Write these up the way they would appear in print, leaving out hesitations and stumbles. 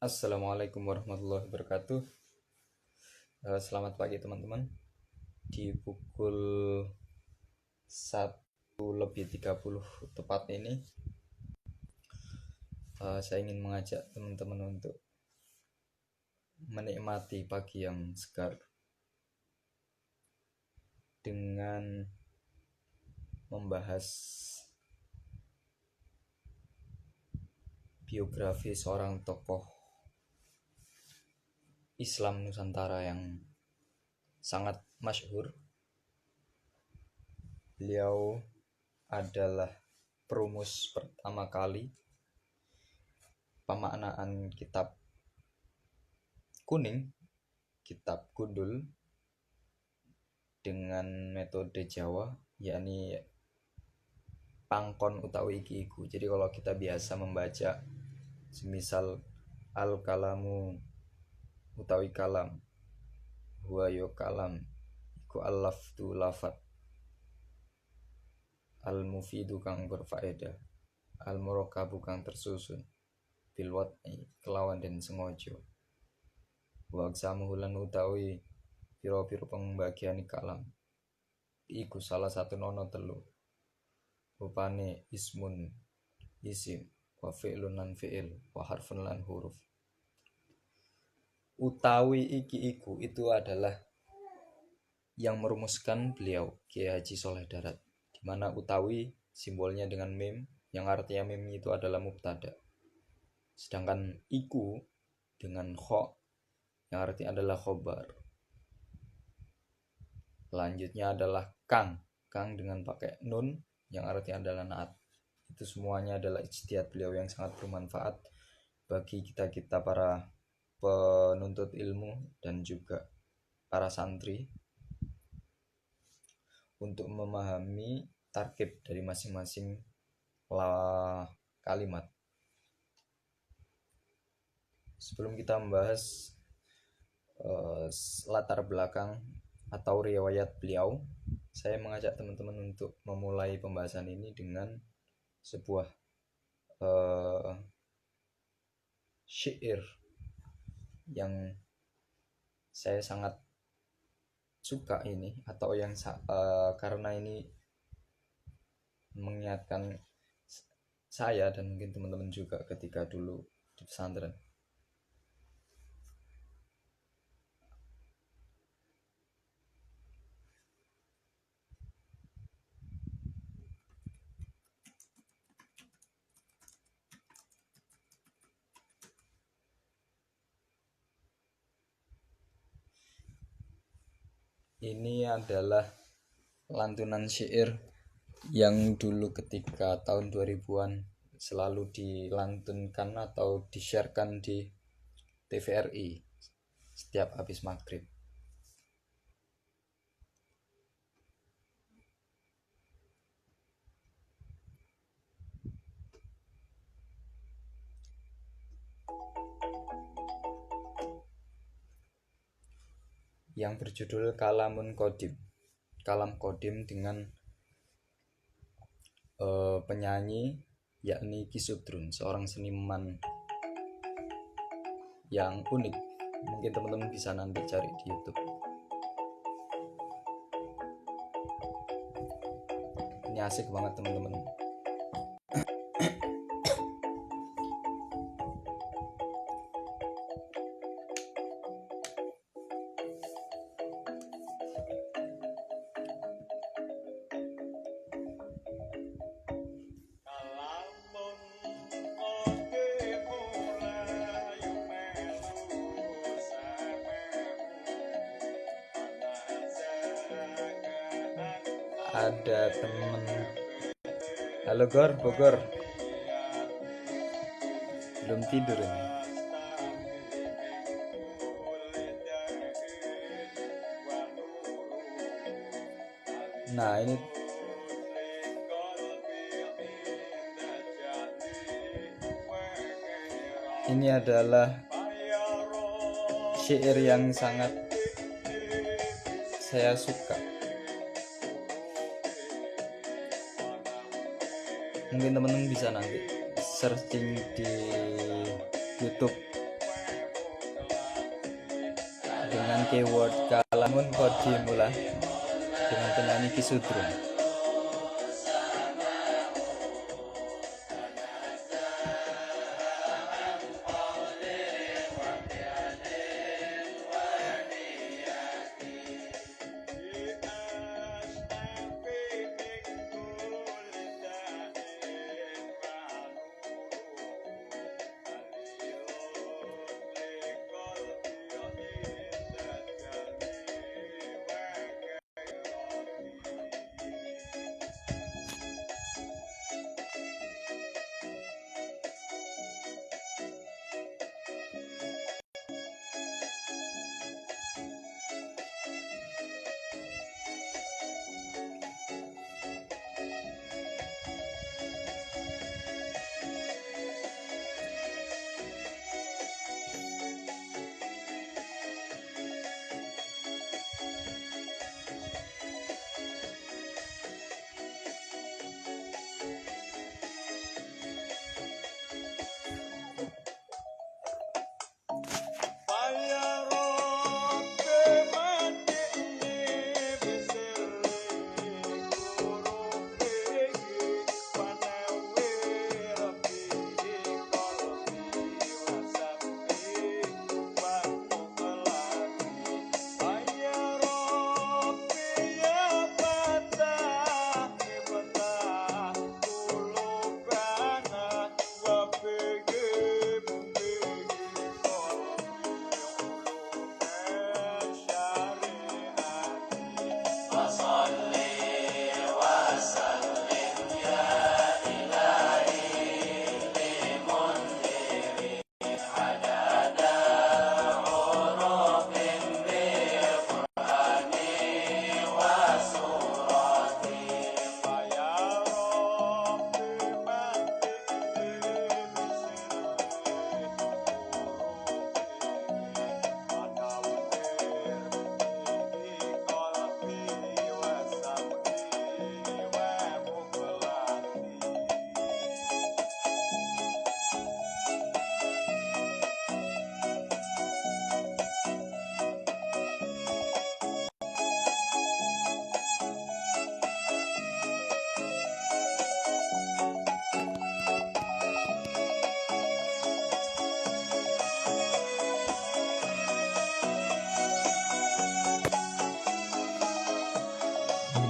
Assalamualaikum warahmatullahi wabarakatuh. Selamat pagi teman-teman. Di pukul 1:30 tepat ini, saya ingin mengajak teman-teman untuk menikmati pagi yang segar dengan membahas biografi seorang tokoh Islam Nusantara yang sangat masyhur. Beliau adalah perumus pertama kali pemaknaan kitab kuning, kitab gundul dengan metode Jawa, yakni pangkon utawi iki-iku. Jadi kalau kita biasa membaca semisal al-kalamu utawi kalam, huwa yo kalam iku al-lafdu lafat, al-mufidu kang berfaedah, al-murakabu kang tersusun, bilwat kelawan dan sengojo, wa aksamuhulan utawi piro-piro pembagian kalam iku salah satu nono telu, rupane ismun isim, wa fi'lun lan fi'il, wa harfun lan huruf. Utawi iki-iku itu adalah yang merumuskan beliau, Kiai Haji Sholeh Darat, di mana utawi simbolnya dengan mim, yang artinya mim itu adalah mubtada, sedangkan iku dengan kho yang artinya adalah khobar. Selanjutnya adalah kang dengan pakai nun yang artinya adalah naat. Itu semuanya adalah ijtihad beliau yang sangat bermanfaat bagi kita para penuntut ilmu dan juga para santri untuk memahami tarkib dari masing-masing kalimat. Sebelum kita membahas latar belakang atau riwayat beliau, saya mengajak teman-teman untuk memulai pembahasan ini dengan sebuah syair yang saya sangat suka ini, atau yang karena ini mengingatkan saya dan mungkin teman-teman juga ketika dulu di pesantren. Ini adalah lantunan syair yang dulu ketika tahun 2000-an selalu dilantunkan atau di-sharekan di TVRI setiap habis maghrib. Yang berjudul Kalamun Qadim. Kalam Qadim dengan penyanyi yakni Ki Sudrun, seorang seniman yang unik. Mungkin teman-teman bisa nanti cari di YouTube. Ini asik banget teman-teman. Ada temen, halo Gor, Bogor, belum tidur ini. Nah ini adalah syair yang sangat saya suka. Mungkin teman-teman bisa nanti searching di YouTube dengan keyword Kalamun Kodimula dengan penyanyi Kisudrun.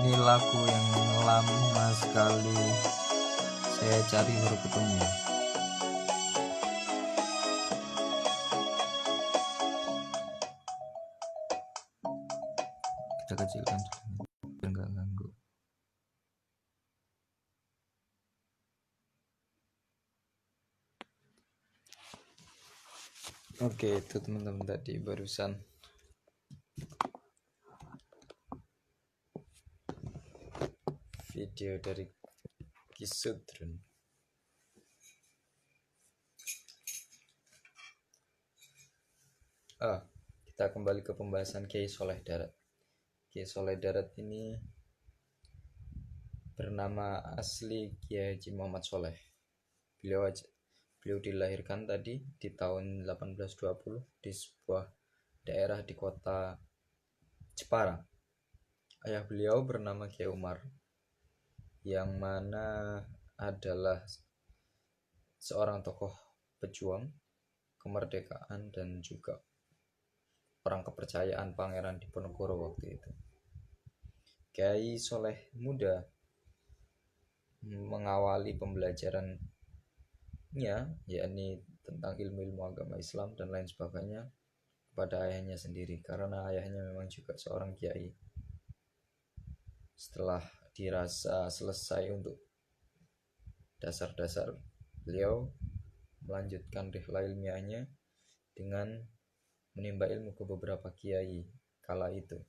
Ini lagu yang lama sekali saya cari baru ketemu. Kita kecilkan biar nggak ganggu. Oke, itu teman-teman tadi barusan video dari Kisudrun. Kita kembali ke pembahasan Kiai Soleh Darat. Kiai Soleh Darat ini bernama asli Kiai Haji Muhammad Soleh. Beliau dilahirkan tadi di tahun 1820 di sebuah daerah di kota Jepara. Ayah beliau bernama Kiai Umar, yang mana adalah seorang tokoh pejuang kemerdekaan dan juga orang kepercayaan Pangeran Diponegoro waktu itu. Kiai Soleh muda mengawali pembelajarannya, yakni tentang ilmu-ilmu agama Islam dan lain sebagainya, kepada ayahnya sendiri, karena ayahnya memang juga seorang kiai. Setelah dirasa selesai untuk dasar-dasar, beliau melanjutkan rihlah ilmiahnya dengan menimba ilmu ke beberapa kiai kala itu.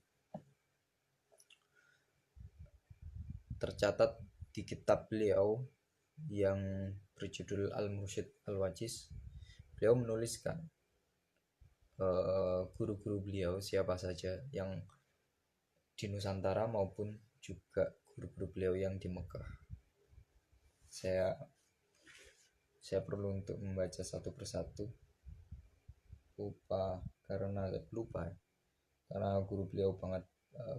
Tercatat di kitab beliau yang berjudul Al-Mursyid Al-Wajiz, beliau menuliskan guru-guru beliau siapa saja yang di Nusantara maupun juga guru-guru beliau yang di Mekah. Saya perlu untuk membaca satu persatu karena lupa. karena guru beliau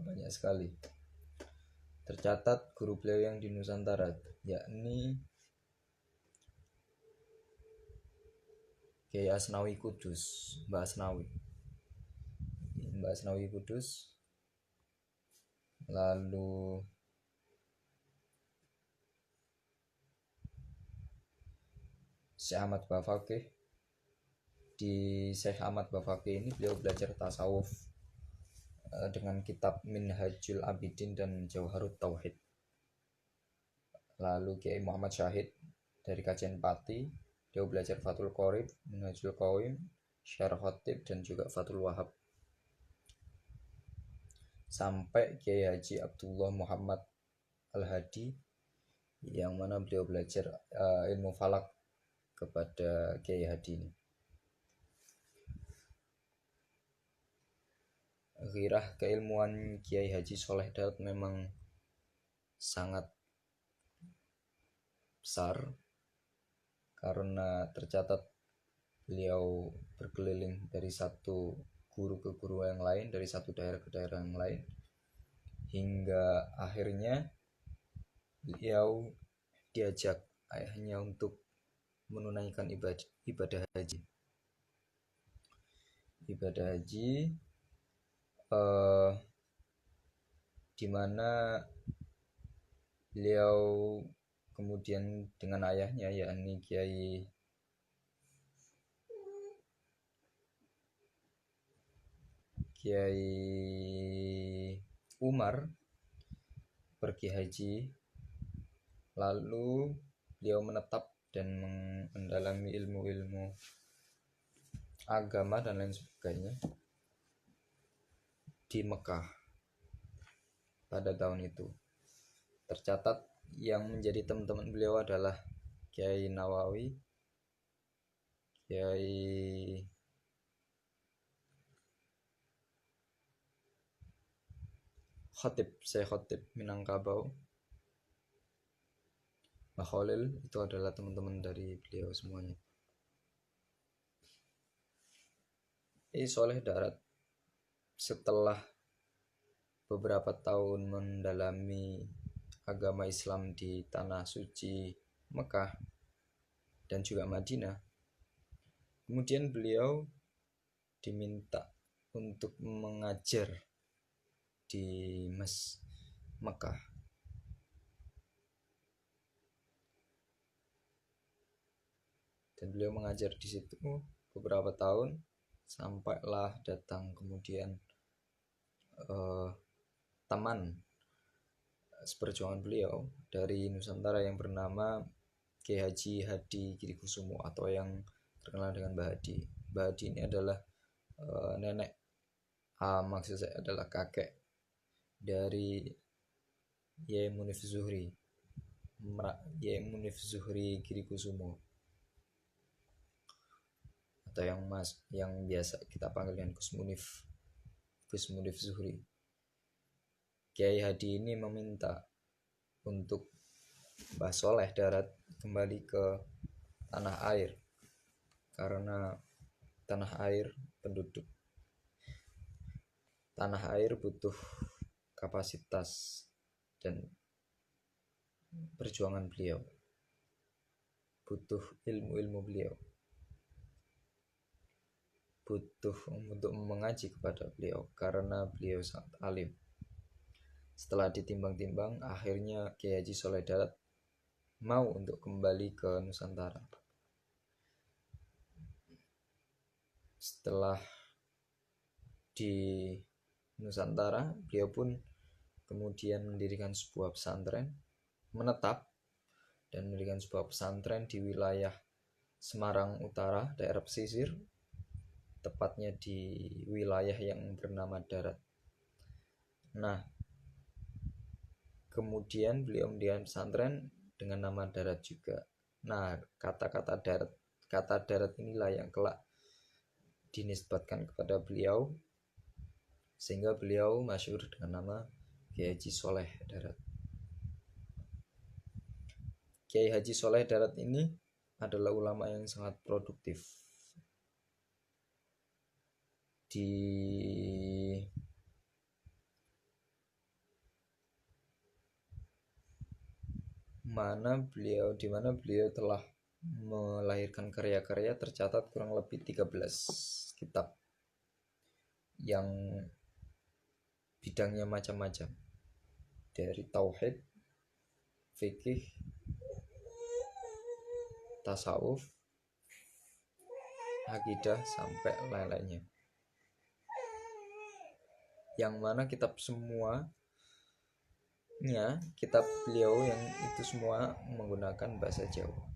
banyak sekali. Tercatat guru beliau yang di Nusantara yakni Kiai Asnawi Kudus, Mbah Asnawi Kudus, lalu Syekh Ahmad Bafaqih. Di Syekh Ahmad Bafaqih ini beliau belajar tasawuf dengan kitab Minhajul Abidin dan Jauharut Tauhid. Lalu Kiai Muhammad Syahid dari Kajen Pati, dia belajar Fathul Qorib, Minhajul Qawim, Syarah Khatib, dan juga Fathul Wahab. Sampai Kiai Haji Abdullah Muhammad Al-Hadi, yang mana beliau belajar ilmu falak kepada Kiai Hadi ini. Ghirah keilmuan Kiai Haji Soleh Daud memang sangat besar, karena tercatat beliau berkeliling dari satu guru ke guru yang lain, dari satu daerah ke daerah yang lain, hingga akhirnya beliau diajak ayahnya untuk menunaikan ibadah haji. Di mana beliau kemudian dengan ayahnya yakni Kiai Umar pergi haji, lalu beliau menetap dan mendalami ilmu-ilmu agama dan lain sebagainya di Mekah pada tahun itu. Tercatat yang menjadi teman-teman beliau adalah Kiai Nawawi, Kiai Syekh Khatib Minangkabau, Mbah Khalil, itu adalah teman-teman dari beliau semuanya. Soleh Darat setelah beberapa tahun mendalami agama Islam di tanah suci Mekah dan juga Madinah, kemudian beliau diminta untuk mengajar di Mekah. Dan beliau mengajar di situ beberapa tahun, sampailah datang kemudian teman seperjuangan beliau dari Nusantara yang bernama Kiai Haji Hadi Girikusumo atau yang terkenal dengan Mbah Hadi. Mbah Hadi ini adalah nenek, maksud saya adalah kakek dari Yai Munif Zuhri Girikusumo, atau yang biasa kita panggil dengan Gus Munif Zuhri. Kiai Hadi ini meminta untuk Mbah Soleh Darat kembali ke tanah air, karena tanah air butuh kapasitas dan perjuangan beliau, butuh ilmu beliau, butuh untuk mengaji kepada beliau karena beliau sangat alim. Setelah ditimbang-timbang, akhirnya Kiai Haji Soleh Darat mau untuk kembali ke Nusantara. Setelah di Nusantara, beliau pun kemudian mendirikan sebuah pesantren, menetap dan mendirikan sebuah pesantren di wilayah Semarang Utara, daerah pesisir, tepatnya di wilayah yang bernama Darat. Nah, kemudian beliau mendirikan pesantren dengan nama Darat juga. Nah, kata darat inilah yang kelak dinisbatkan kepada beliau, sehingga beliau masyhur dengan nama Kiai Haji Soleh Darat. Kiai Haji Soleh Darat ini adalah ulama yang sangat produktif. Di di mana beliau telah melahirkan karya-karya, tercatat kurang lebih 13 kitab yang bidangnya macam-macam, dari tauhid, fikih, tasawuf, akidah, sampai lain-lainnya, yang mana kitab beliau yang itu semua menggunakan bahasa Jawa.